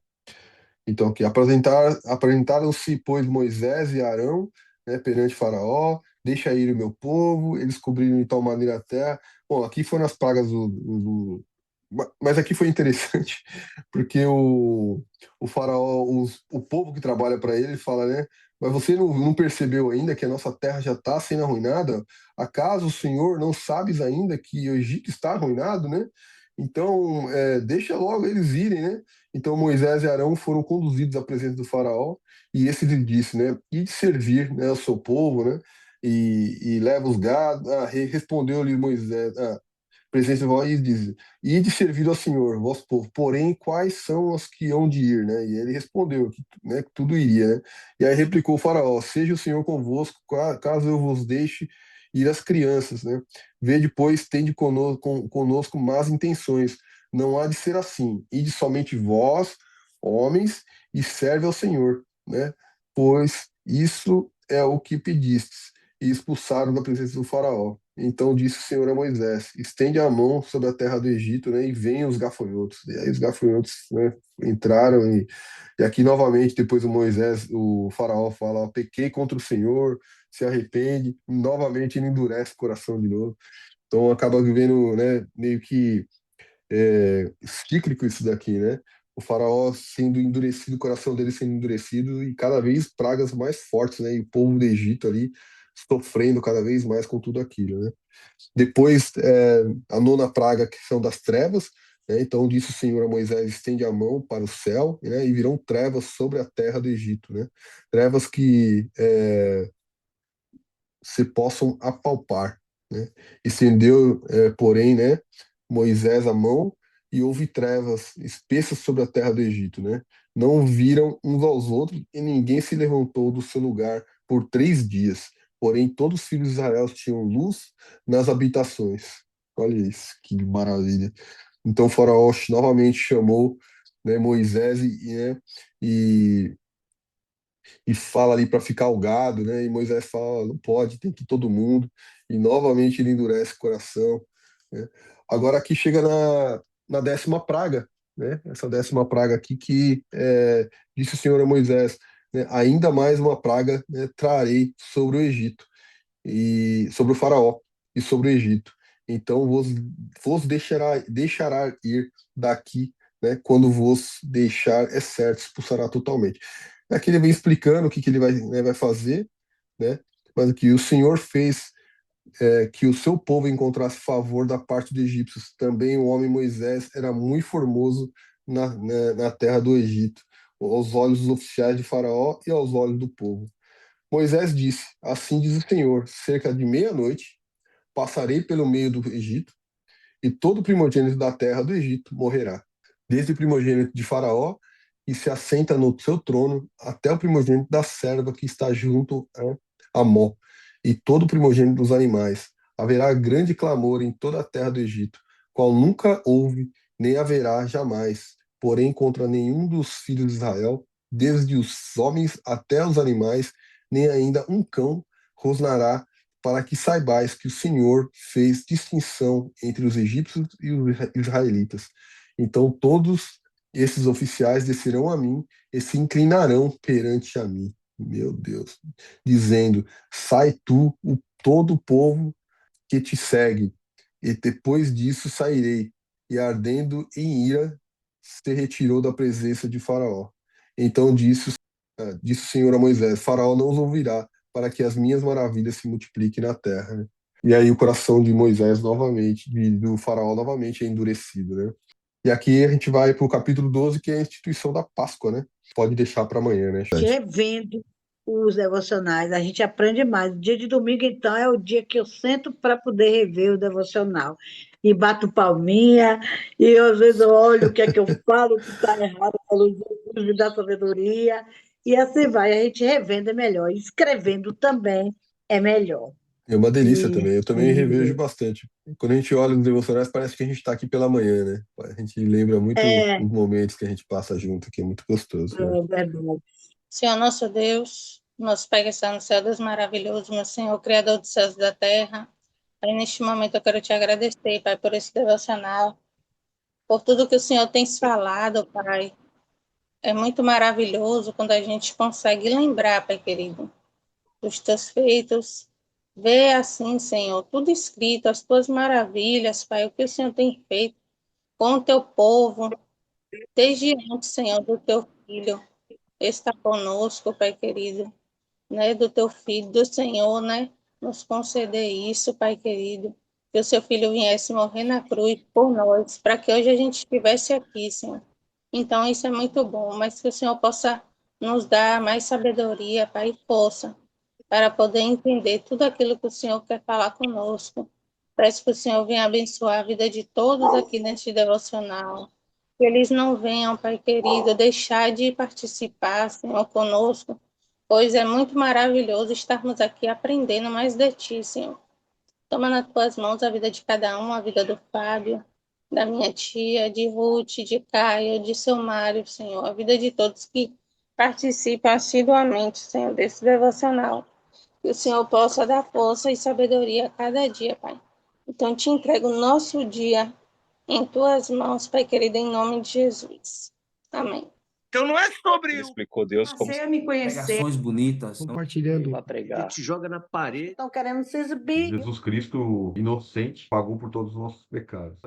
Então, aqui, apresentaram-se, pois, Moisés e Arão, né, perante Faraó, deixa ir o meu povo, eles cobriram de tal maneira a terra. Bom, aqui foram as pragas mas aqui foi interessante, porque o Faraó, o povo que trabalha para ele, fala, né, mas você não percebeu ainda que a nossa terra já está sendo arruinada? Acaso o Senhor não sabes ainda que o Egito está arruinado, né? Então, deixa logo eles irem, né? Então Moisés e Arão foram conduzidos à presença do faraó e esse lhe disse, né, e de servir, né, ao seu povo, né, e leva os gados. Respondeu-lhe Moisés, presença do faraó e diz, e de servir ao Senhor, vosso povo. Porém, quais são os que hão de ir, né? E ele respondeu que, né, que tudo iria, né? E aí replicou o faraó, seja o Senhor convosco, caso eu vos deixe ir as crianças, né? Vede, pois, tende conosco más intenções, não há de ser assim. Ide somente vós, homens, e serve ao Senhor, né? Pois isso é o que pedistes. E expulsaram da presença do faraó. Então disse o Senhor a Moisés: estende a mão sobre a terra do Egito, né? E venham os gafanhotos. E aí os gafanhotos, né, entraram e aqui novamente depois o faraó fala: "Ó, pequei contra o Senhor, se arrepende". Novamente ele endurece o coração de novo. Então acaba vivendo, né, meio que cíclico isso daqui, né? O faraó sendo endurecido, o coração dele sendo endurecido e cada vez pragas mais fortes, né? E o povo do Egito ali sofrendo cada vez mais com tudo aquilo, né? Depois, a nona praga, que são das trevas, né? Então disse o Senhor a Moisés: estende a mão para o céu, né? E virão trevas sobre a terra do Egito, né? Trevas que se possam apalpar, né? Estendeu, porém, né, Moisés a mão e houve trevas espessas sobre a terra do Egito, né? Não viram uns aos outros e ninguém se levantou do seu lugar por 3 dias. Porém, todos os filhos de Israel tinham luz nas habitações. Olha isso, que maravilha. Então, o faraó novamente chamou, né, Moisés e e fala ali para ficar o gado, né? E Moisés fala, não pode, tem que ir todo mundo. E novamente ele endurece o coração, né? Agora aqui chega na 10ª praga, né? Essa 10ª praga aqui que disse o Senhor a Moisés, né? Ainda mais uma praga, né, trarei sobre o Egito e sobre o faraó e sobre o Egito. Então vos deixará ir daqui, né? Quando vos deixar, é certo, expulsará totalmente. Aqui ele vem explicando o que ele vai, né, vai fazer, né? Mas que o Senhor fez que o seu povo encontrasse favor da parte dos egípcios. Também o homem Moisés era muito formoso na terra do Egito, aos olhos dos oficiais de Faraó e aos olhos do povo. Moisés disse: assim diz o Senhor, cerca de meia-noite passarei pelo meio do Egito, e todo primogênito da terra do Egito morrerá, desde o primogênito de Faraó, que se assenta no seu trono, até o primogênito da serva que está junto a Amó, e todo primogênito dos animais. Haverá grande clamor em toda a terra do Egito, qual nunca houve, nem haverá jamais, porém contra nenhum dos filhos de Israel, desde os homens até os animais, nem ainda um cão rosnará, para que saibais que o Senhor fez distinção entre os egípcios e os israelitas. Então todos esses oficiais descerão a mim e se inclinarão perante a mim. Meu Deus, dizendo: sai tu, todo o povo que te segue, e depois disso sairei. E ardendo em ira, se retirou da presença de Faraó. Então disse o Senhor a Moisés: Faraó não os ouvirá, para que as minhas maravilhas se multipliquem na terra, né? E aí o coração de Moisés novamente, do Faraó novamente é endurecido, né? E aqui a gente vai para o capítulo 12, que é a instituição da Páscoa, né? Pode deixar para amanhã, né, Chat? Revendo os devocionais, a gente aprende mais. O dia de domingo, então, é o dia que eu sento para poder rever o devocional. E bato palminha, e às vezes eu olho o que é que eu falo, o que está errado, a luz de Jesus me dá sabedoria, e assim vai. A gente revendo é melhor, escrevendo também é melhor. É uma delícia E, também. Eu também revejo bastante. Quando a gente olha nos devocionais, parece que a gente está aqui pela manhã, né? A gente lembra muito é, os momentos que a gente passa junto, que é muito gostoso, né? é verdade. Senhor nosso Deus, Nosso Pai que está no céu, Deus maravilhoso, meu Senhor, Criador dos céus e da terra. Pai, neste momento eu quero te agradecer, Pai, por esse devocional, por tudo que o Senhor tem falado, Pai. É muito maravilhoso quando a gente consegue lembrar, Pai querido, dos teus feitos, ver assim, Senhor, tudo escrito, as tuas maravilhas, Pai, o que o Senhor tem feito com o teu povo, desde antes, Senhor, do teu filho, está conosco, Pai querido, né, do teu filho, do Senhor, né, nos conceder isso, Pai querido, que o seu filho viesse morrer na cruz por nós, para que hoje a gente estivesse aqui, Senhor. Então, isso é muito bom, mas que o Senhor possa nos dar mais sabedoria, Pai, e força, para poder entender tudo aquilo que o Senhor quer falar conosco. Peço que o Senhor venha abençoar a vida de todos aqui neste devocional. Que eles não venham, Pai querido, deixar de participar, Senhor, conosco, pois é muito maravilhoso estarmos aqui aprendendo mais de Ti, Senhor. Toma nas Tuas mãos a vida de cada um, a vida do Fábio, da minha tia, de Ruth, de Caio, de seu Mário, Senhor, a vida de todos que participam assiduamente, Senhor, desse devocional. Que o Senhor possa dar força e sabedoria a cada dia, Pai. Então, te entrego o nosso dia em Tuas mãos, Pai querido, em nome de Jesus. Amém. Então não é sobre Ele o explicou Deus como Passei a me conhecer. Pregações bonitas. compartilhando. que Pregar. te joga na parede. Estão querendo se exibir. Jesus Cristo inocente pagou por todos os nossos pecados.